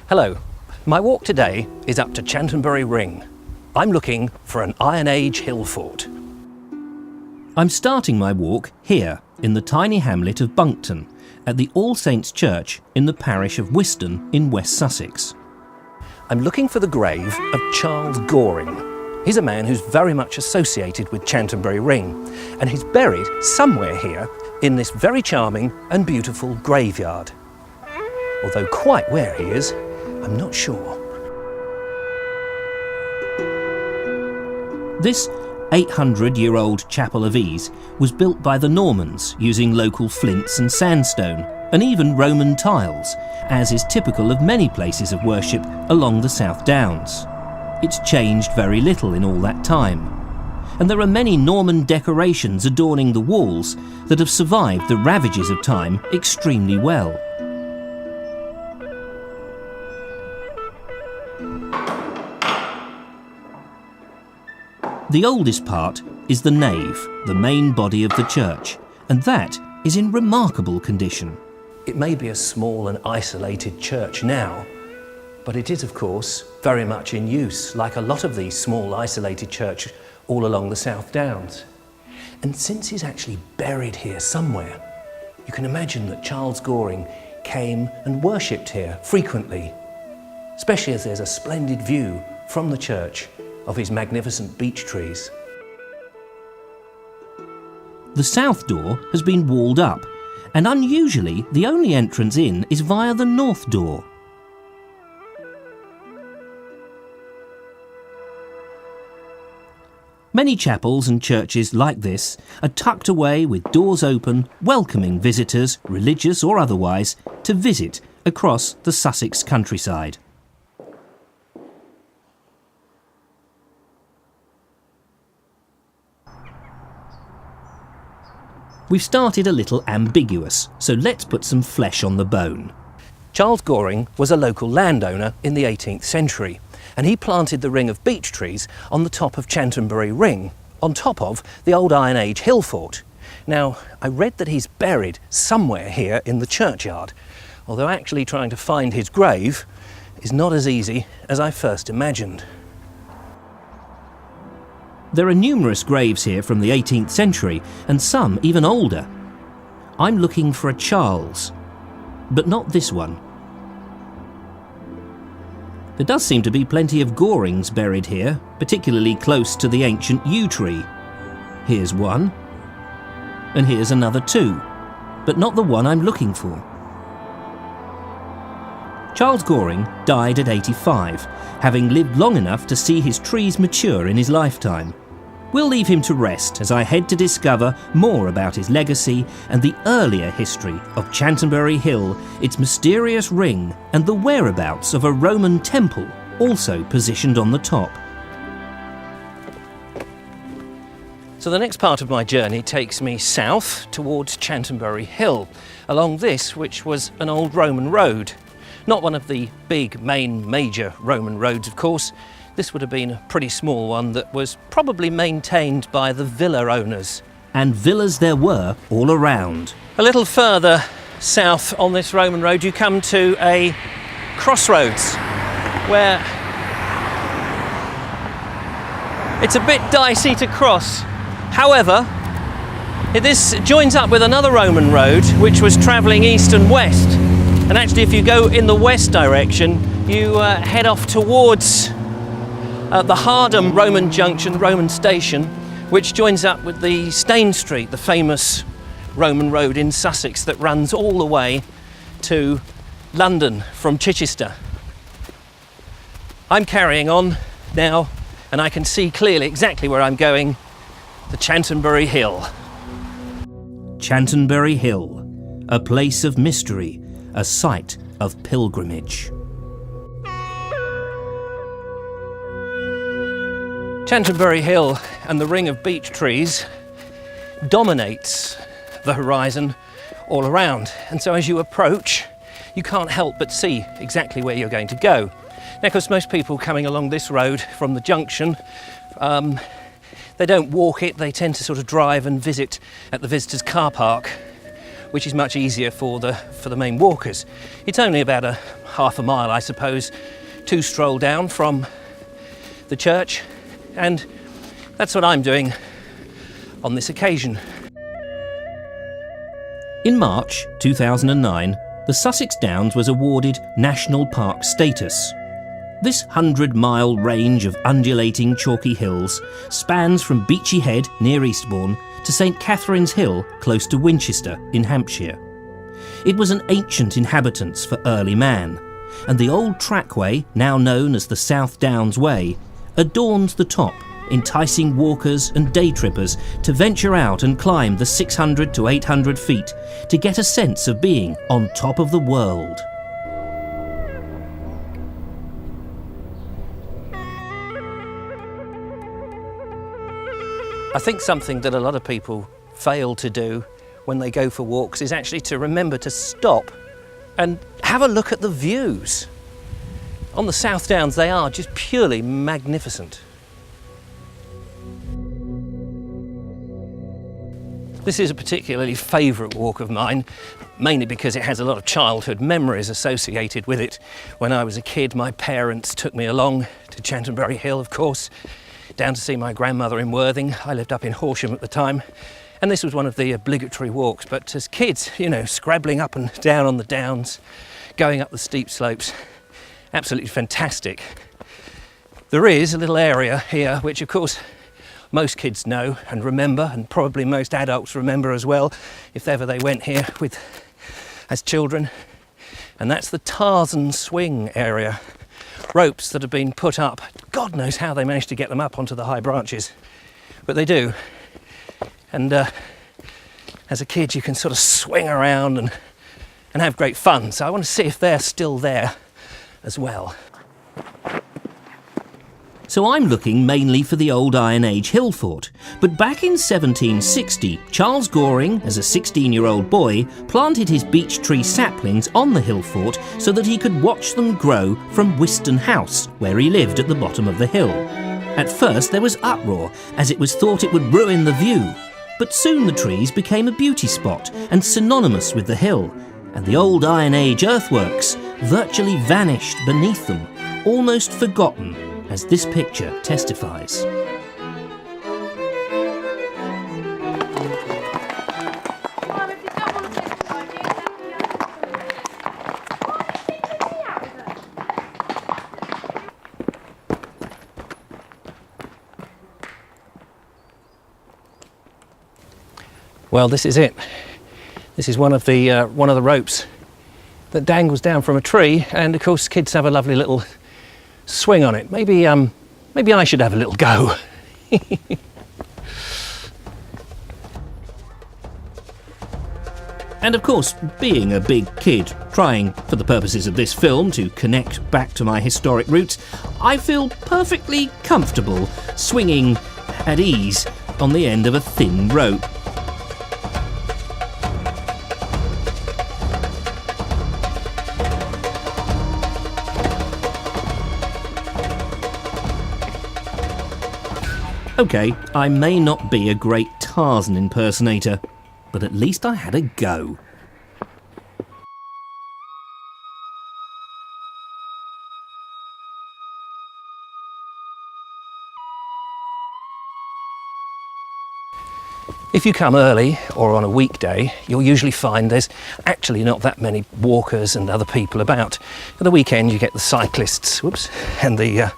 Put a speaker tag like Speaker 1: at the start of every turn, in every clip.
Speaker 1: Hello, my walk today is up to Chanctonbury Ring. I'm looking for an Iron Age hill fort. I'm starting my walk here in the tiny hamlet of Bunkton at the All Saints Church in the parish of Wiston in West Sussex. I'm looking for the grave of Charles Goring. He's a man who's very much associated with Chanctonbury Ring, and he's buried somewhere here in this very charming and beautiful graveyard. Although quite where he is, I'm not sure. This 800-year-old chapel of ease was built by the Normans using local flints and sandstone, and even Roman tiles, as is typical of many places of worship along the South Downs. It's changed very little in all that time, and there are many Norman decorations adorning the walls that have survived the ravages of time extremely well. The oldest part is the nave, the main body of the church, and that is in remarkable condition. It may be a small and isolated church now, but it is, of course, very much in use, like a lot of these small isolated churches all along the South Downs. And since he's actually buried here somewhere, you can imagine that Charles Goring came and worshipped here frequently, especially as there's a splendid view from the church of his magnificent beech trees. The south door has been walled up, and unusually the only entrance in is via the north door. Many chapels and churches like this are tucked away with doors open, welcoming visitors, religious or otherwise, to visit across the Sussex countryside. We've started a little ambiguous, so let's put some flesh on the bone. Charles Goring was a local landowner in the 18th century, and he planted the ring of beech trees on the top of Chanctonbury Ring, on top of the old Iron Age hill fort. Now, I read that he's buried somewhere here in the churchyard, although actually trying to find his grave is not as easy as I first imagined. There are numerous graves here from the 18th century, and some even older. I'm looking for a Charles, but not this one. There does seem to be plenty of Gorings buried here, particularly close to the ancient yew tree. Here's one, and here's another too, but not the one I'm looking for. Charles Goring died at 85, having lived long enough to see his trees mature in his lifetime. We'll leave him to rest as I head to discover more about his legacy and the earlier history of Chanctonbury Hill, its mysterious ring, and the whereabouts of a Roman temple also positioned on the top. So the next part of my journey takes me south towards Chanctonbury Hill, along this which was an old Roman road. Not one of the big main major Roman roads, of course. This would have been a pretty small one that was probably maintained by the villa owners. And villas there were all around. A little further south on this Roman road you come to a crossroads where it's a bit dicey to cross. However, this joins up with another Roman road which was travelling east and west. And actually if you go in the west direction you head off towards the Hardham Roman Junction, Roman Station, which joins up with the Stane Street, the famous Roman road in Sussex that runs all the way to London from Chichester. I'm carrying on now and I can see clearly exactly where I'm going, the Chanctonbury Hill. Chanctonbury Hill, a place of mystery, a site of pilgrimage. Chanctonbury Hill and the ring of beech trees dominates the horizon all around. And so as you approach, you can't help but see exactly where you're going to go. Now, of course, most people coming along this road from the junction, they don't walk it, they tend to sort of drive and visit at the visitors' car park, which is much easier for the main walkers. It's only about a half a mile, I suppose, to stroll down from the church, and that's what I'm doing on this occasion. In March 2009, the Sussex Downs was awarded National Park status. This 100-mile range of undulating chalky hills spans from Beachy Head near Eastbourne to St Catherine's Hill close to Winchester in Hampshire. It was an ancient inhabitance for early man, and the old trackway, now known as the South Downs Way, adorns the top, enticing walkers and day trippers to venture out and climb the 600 to 800 feet to get a sense of being on top of the world. I think something that a lot of people fail to do when they go for walks is actually to remember to stop and have a look at the views. On the South Downs, they are just purely magnificent. This is a particularly favourite walk of mine, mainly because it has a lot of childhood memories associated with it. When I was a kid, my parents took me along to Chanctonbury Hill, of course, down to see my grandmother in Worthing. I lived up in Horsham at the time, and this was one of the obligatory walks. But as kids, you know, scrabbling up and down on the downs, going up the steep slopes, absolutely fantastic. There is a little area here, which of course most kids know and remember, and probably most adults remember as well, if ever they went here as children, and that's the Tarzan swing area. Ropes that have been put up. God knows how they managed to get them up onto the high branches, but they do. And as a kid, you can sort of swing around and have great fun. So I want to see if they're still there as well. So I'm looking mainly for the old Iron Age hill fort, but back in 1760, Charles Goring, as a 16-year-old boy, planted his beech tree saplings on the hill fort so that he could watch them grow from Whiston House, where he lived at the bottom of the hill. At first there was uproar, as it was thought it would ruin the view, but soon the trees became a beauty spot and synonymous with the hill, and the old Iron Age earthworks virtually vanished beneath them, almost forgotten, as this picture testifies. Well, this is it. This is one of the ropes that dangles down from a tree, and of course kids have a lovely little swing on it. Maybe I should have a little go. And of course, being a big kid, trying for the purposes of this film to connect back to my historic roots, I feel perfectly comfortable swinging at ease on the end of a thin rope. Okay, I may not be a great Tarzan impersonator, but at least I had a go. If you come early or on a weekday, you'll usually find there's actually not that many walkers and other people about. At the weekend you get the cyclists, and the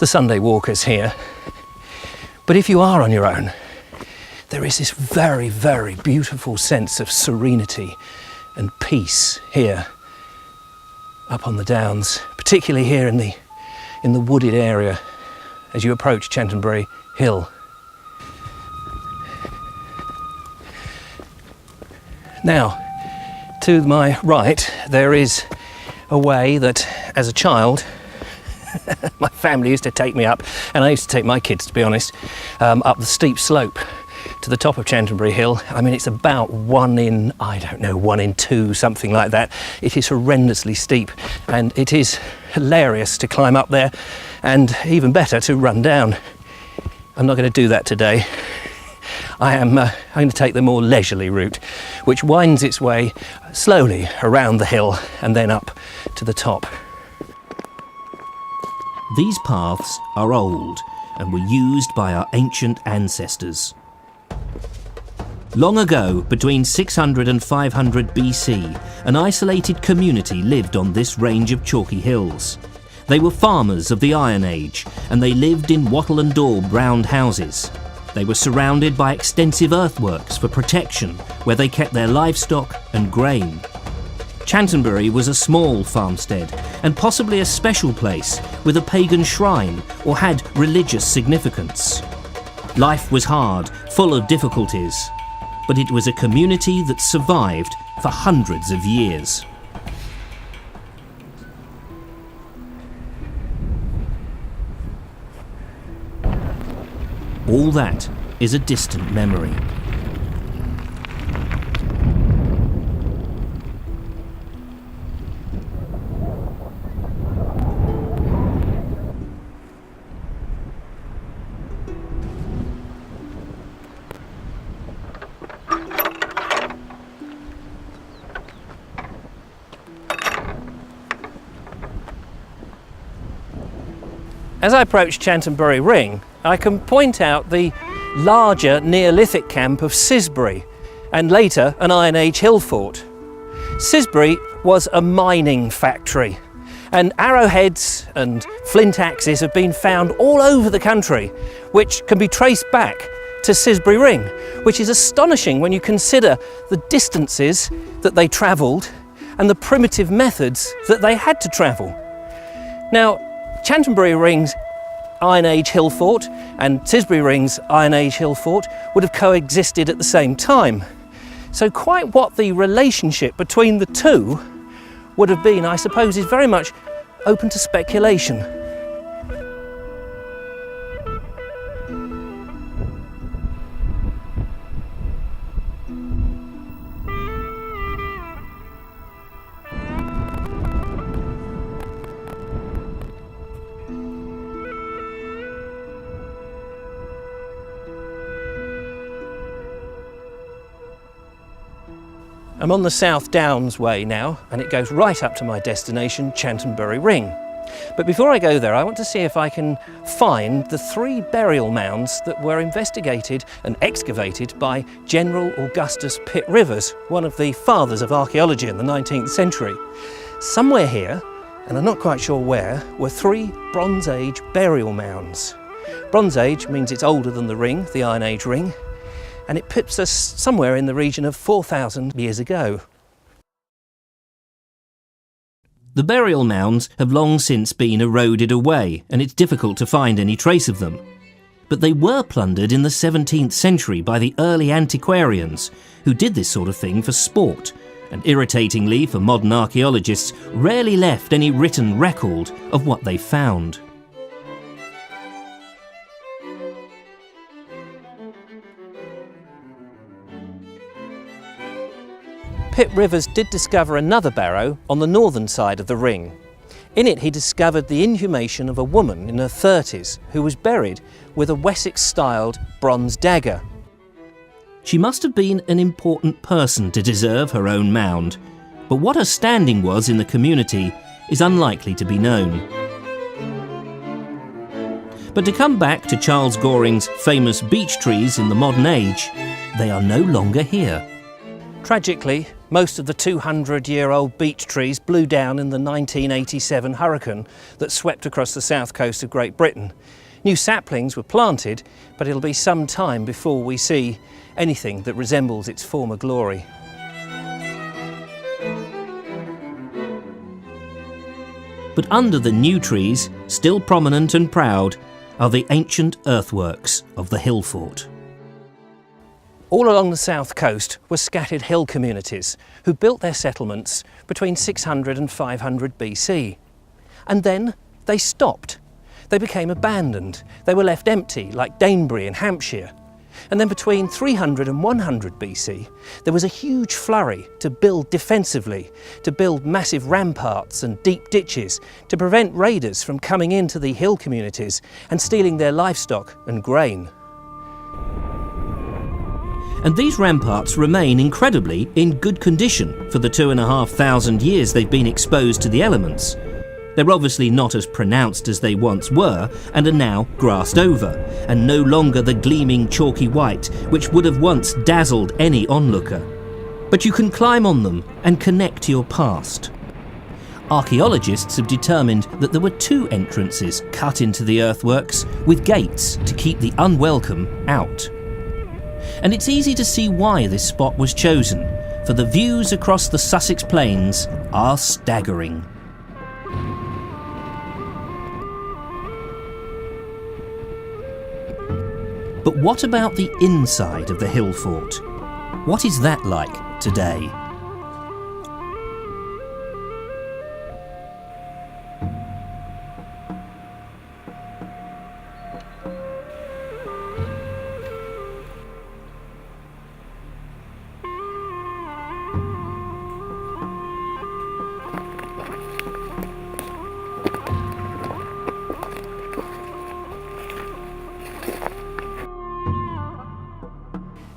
Speaker 1: Sunday walkers here. But if you are on your own, there is this very, very beautiful sense of serenity and peace here up on the downs, particularly here in the wooded area as you approach Chanctonbury Hill. Now, to my right, there is a way that, as a child, my family used to take me up, and I used to take my kids, to be honest, up the steep slope. to the top of Chanctonbury Hill. I mean, it's about 1 in, I don't know, 1 in 2, something like that. It is horrendously steep, and it is hilarious to climb up there, and even better to run down. I'm not going to do that today. I'm going to take the more leisurely route, which winds its way slowly around the hill and then up to the top.
Speaker 2: These paths are old and were used by our ancient ancestors. Long ago, between 600 and 500 BC, an isolated community lived on this range of chalky hills. They were farmers of the Iron Age, and they lived in wattle and daub round houses. They were surrounded by extensive earthworks for protection, where they kept their livestock and grain. Chanctonbury was a small farmstead, and possibly a special place with a pagan shrine or had religious significance. Life was hard, full of difficulties, but it was a community that survived for hundreds of years. All that is a distant memory.
Speaker 1: As I approach Chanctonbury Ring, I can point out the larger Neolithic camp of Sisbury, and later an Iron Age hill fort. Sisbury was a mining factory, and arrowheads and flint axes have been found all over the country, which can be traced back to Sisbury Ring, which is astonishing when you consider the distances that they travelled and the primitive methods that they had to travel. Now, Chanctonbury Ring's Iron Age hill fort and Sisbury Ring's Iron Age hill fort would have coexisted at the same time. So quite what the relationship between the two would have been, I suppose, is very much open to speculation. I'm on the South Downs way now, and it goes right up to my destination, Chanctonbury Ring. But before I go there, I want to see if I can find the 3 burial mounds that were investigated and excavated by General Augustus Pitt Rivers, one of the fathers of archaeology in the 19th century. Somewhere here, and I'm not quite sure where, were 3 Bronze Age burial mounds. Bronze Age means it's older than the ring, the Iron Age ring, and it puts us somewhere in the region of 4,000 years ago.
Speaker 2: The burial mounds have long since been eroded away, and it's difficult to find any trace of them. But they were plundered in the 17th century by the early antiquarians, who did this sort of thing for sport, and irritatingly for modern archaeologists, rarely left any written record of what they found.
Speaker 1: Pitt Rivers did discover another barrow on the northern side of the ring. In it he discovered the inhumation of a woman in her 30s who was buried with a Wessex-styled bronze dagger.
Speaker 2: She must have been an important person to deserve her own mound, but what her standing was in the community is unlikely to be known. But to come back to Charles Goring's famous beech trees in the modern age, they are no longer here.
Speaker 1: Tragically, most of the 200-year-old beech trees blew down in the 1987 hurricane that swept across the south coast of Great Britain. New saplings were planted, but it'll be some time before we see anything that resembles its former glory.
Speaker 2: But under the new trees, still prominent and proud, are the ancient earthworks of the hill fort.
Speaker 1: All along the south coast were scattered hill communities who built their settlements between 600 and 500 BC. And then they stopped. They became abandoned. They were left empty, like Danebury in Hampshire. And then between 300 and 100 BC, there was a huge flurry to build defensively, to build massive ramparts and deep ditches to prevent raiders from coming into the hill communities and stealing their livestock and grain.
Speaker 2: And these ramparts remain incredibly in good condition for the 2,500 years they've been exposed to the elements. They're obviously not as pronounced as they once were and are now grassed over, and no longer the gleaming chalky white which would have once dazzled any onlooker. But you can climb on them and connect to your past. Archaeologists have determined that there were 2 entrances cut into the earthworks with gates to keep the unwelcome out. And it's easy to see why this spot was chosen, for the views across the Sussex Plains are staggering. But what about the inside of the hill fort? What is that like today?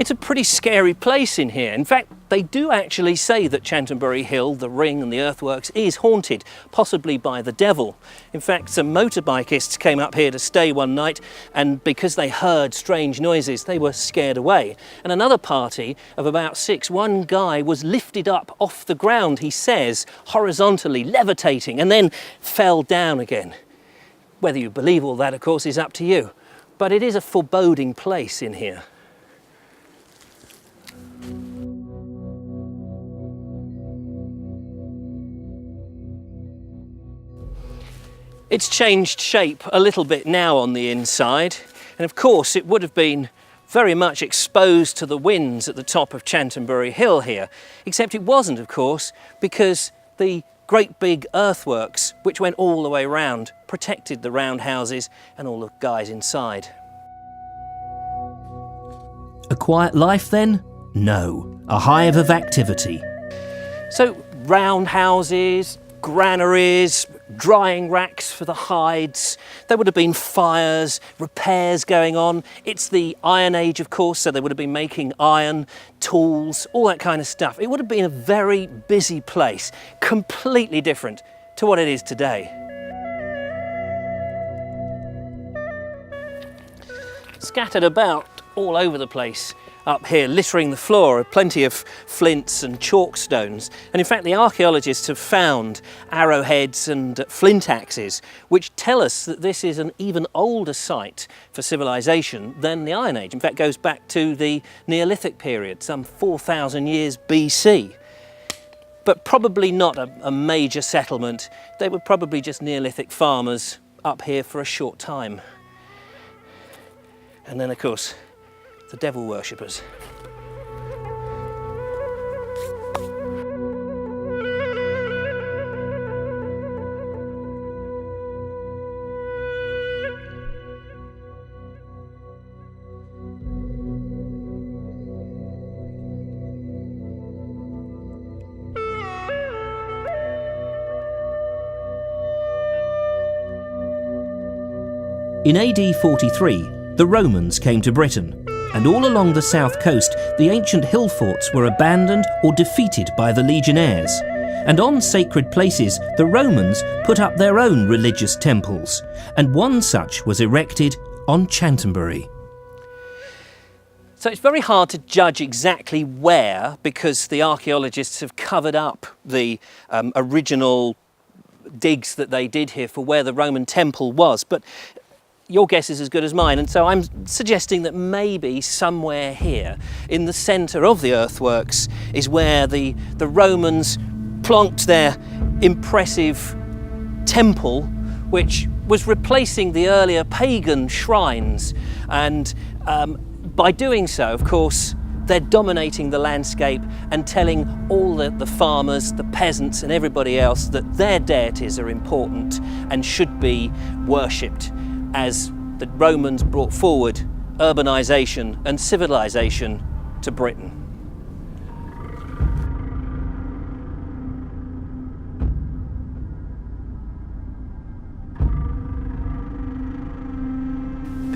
Speaker 1: It's a pretty scary place in here. In fact, they do actually say that Chanctonbury Hill, the ring and the earthworks is haunted, possibly by the devil. In fact, some motorbikeists came up here to stay one night, and because they heard strange noises, they were scared away. And another party of about 6, one guy was lifted up off the ground, he says, horizontally, levitating, and then fell down again. Whether you believe all that, of course, is up to you. But it is a foreboding place in here. It's changed shape a little bit now on the inside, and of course it would have been very much exposed to the winds at the top of Chanctonbury Hill here, except it wasn't, of course, because the great big earthworks, which went all the way round, protected the roundhouses and all the guys inside.
Speaker 2: A quiet life then? No, a hive of activity.
Speaker 1: So roundhouses, granaries, drying racks for the hides, there would have been fires, repairs going on. It's the Iron Age, of course, so they would have been making iron, tools, all that kind of stuff. It would have been a very busy place, completely different to what it is today. Scattered about all over the place up here, littering the floor, are plenty of flints and chalk stones. And in fact, the archaeologists have found arrowheads and flint axes, which tell us that this is an even older site for civilization than the Iron Age. In fact, it goes back to the Neolithic period, some 4,000 years BC. But probably not a major settlement. They were probably just Neolithic farmers up here for a short time. And then, of course, the devil worshippers.
Speaker 2: In AD 43, the Romans came to Britain, and all along the south coast, the ancient hill forts were abandoned or defeated by the legionnaires. And on sacred places, the Romans put up their own religious temples, and one such was erected on Chanctonbury.
Speaker 1: So it's very hard to judge exactly where, because the archaeologists have covered up the original digs that they did here for where the Roman temple was. But your guess is as good as mine, and so I'm suggesting that maybe somewhere here in the centre of the earthworks is where the Romans plonked their impressive temple, which was replacing the earlier pagan shrines. And by doing so, of course, they're dominating the landscape and telling all the farmers, the peasants and everybody else that their deities are important and should be worshipped, as the Romans brought forward urbanisation and civilisation to Britain.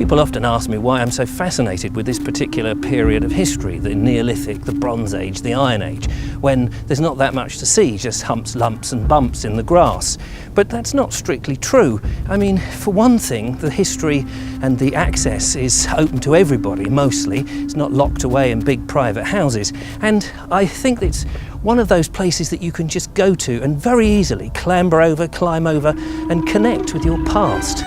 Speaker 1: People often ask me why I'm so fascinated with this particular period of history, the Neolithic, the Bronze Age, the Iron Age, when there's not that much to see, just humps, lumps and bumps in the grass. But that's not strictly true. I mean, for one thing, the history and the access is open to everybody, mostly. It's not locked away in big private houses. And I think it's one of those places that you can just go to and very easily climb over and connect with your past.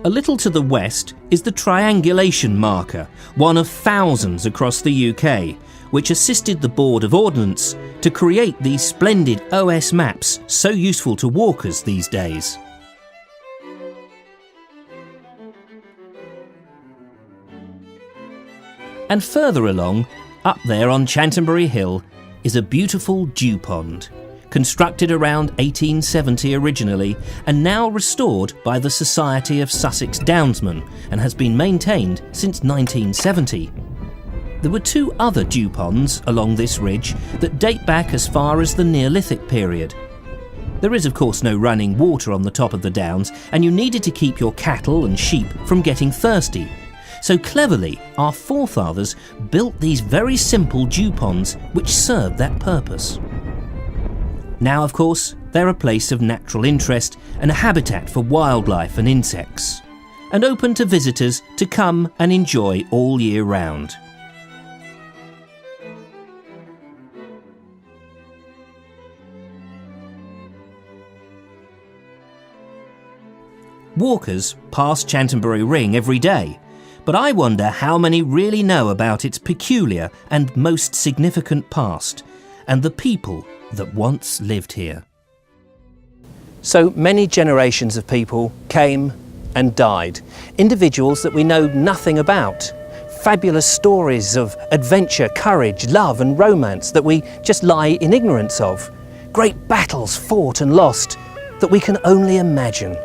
Speaker 2: A little to the west is the triangulation marker, one of thousands across the UK, which assisted the Board of Ordnance to create these splendid OS maps so useful to walkers these days. And further along, up there on Chanctonbury Hill, is a beautiful dew pond, constructed around 1870 originally and now restored by the Society of Sussex Downsmen and has been maintained since 1970. There were two other dew ponds along this ridge that date back as far as the Neolithic period. There is of course no running water on the top of the downs, and you needed to keep your cattle and sheep from getting thirsty. So cleverly, our forefathers built these very simple dew ponds which served that purpose. Now, of course, they're a place of natural interest and a habitat for wildlife and insects, and open to visitors to come and enjoy all year round. Walkers pass Chanctonbury Ring every day, but I wonder how many really know about its peculiar and most significant past, and the people that once lived here.
Speaker 1: So many generations of people came and died. Individuals that we know nothing about. Fabulous stories of adventure, courage, love and romance that we just lie in ignorance of. Great battles fought and lost that we can only imagine.